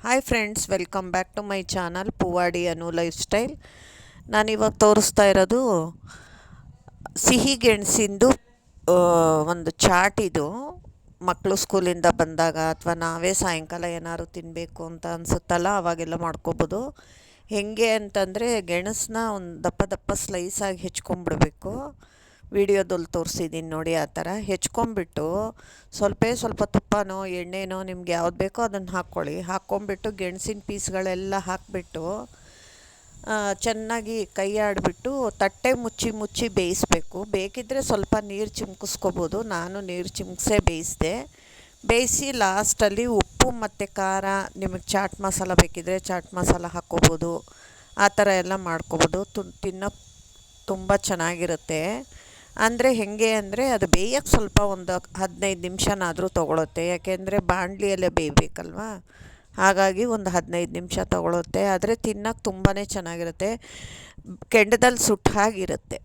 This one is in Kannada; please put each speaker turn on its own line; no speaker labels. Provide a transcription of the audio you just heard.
Hi friends, welcome back to my channel Poovadi Anu lifestyle. ನಾನಿವಾಗ ತೋರಿಸ್ತಾ ಇರೋದು ಸಿಹಿ ಗೆಣಸಿಂದು ಒಂದು ಚಾಟ್. ಇದು ಮಕ್ಕಳು ಸ್ಕೂಲಿಂದ ಬಂದಾಗ ಅಥವಾ ನಾವೇ ಸಾಯಂಕಾಲ ಏನಾದ್ರು ತಿನ್ನಬೇಕು ಅಂತ ಅನಿಸುತ್ತಲ್ಲ, ಅವಾಗೆಲ್ಲ ಮಾಡ್ಕೊಬೋದು. ಹೇಗೆ ಅಂತಂದರೆ ಗೆಣಸನ್ನ ಒಂದು ದಪ್ಪ ದಪ್ಪ ಸ್ಲೈಸಾಗಿ ಹೆಚ್ಕೊಂಡ್ಬಿಡ್ಬೇಕು. ವಿಡಿಯೋದಲ್ಲಿ ತೋರಿಸಿದ್ದೀನಿ ನೋಡಿ, ಆ ಥರ ಹೆಚ್ಕೊಂಬಿಟ್ಟು ಸ್ವಲ್ಪ ತುಪ್ಪನೋ ಎಣ್ಣೆನೋ ನಿಮ್ಗೆ ಯಾವ್ದು ಬೇಕೋ ಅದನ್ನು ಹಾಕ್ಕೊಂಬಿಟ್ಟು ಗೆಣಸಿನ ಪೀಸ್ಗಳೆಲ್ಲ ಹಾಕಿಬಿಟ್ಟು ಚೆನ್ನಾಗಿ ಕೈ ಆಡಿಬಿಟ್ಟು ತಟ್ಟೆ ಮುಚ್ಚಿ ಬೇಯಿಸ್ಬೇಕು. ಬೇಕಿದ್ದರೆ ಸ್ವಲ್ಪ ನೀರು ಚಿಮ್ಕಿಸ್ಕೋಬೋದು. ನಾನು ನೀರು ಚಿಮ್ಕಿಸೇ ಬೇಯಿಸಿ ಲಾಸ್ಟಲ್ಲಿ ಉಪ್ಪು ಮತ್ತು ಖಾರ, ನಿಮಗೆ ಚಾಟ್ ಮಸಾಲ ಬೇಕಿದ್ದರೆ ಚಾಟ್ ಮಸಾಲ ಹಾಕ್ಕೋಬೋದು. ಆ ಥರ ಎಲ್ಲ ಮಾಡ್ಕೊಬೋದು. ತಿನ್ನೋಕ್ಕೆ ತುಂಬ ಚೆನ್ನಾಗಿರುತ್ತೆ. ಅಂದರೆ ಹೇಗೆ ಅಂದರೆ ಅದು ಬೇಯೋಕ್ಕೆ ಸ್ವಲ್ಪ ಒಂದು 15 ನಿಮಿಷನಾದರೂ ತೊಗೊಳುತ್ತೆ. ಯಾಕೆಂದರೆ ಬಾಣಲಿಯಲ್ಲೇ ಬೇಯಬೇಕಲ್ವ, ಹಾಗಾಗಿ ಒಂದು 15 ನಿಮಿಷ ತೊಗೊಳುತ್ತೆ. ಆದರೆ ತಿನ್ನೋಕ್ಕೆ ತುಂಬಾ ಚೆನ್ನಾಗಿರುತ್ತೆ. ಕೆಂಡದಲ್ಲಿ ಸುಟ್ಟ ಹಾಗಿರುತ್ತೆ.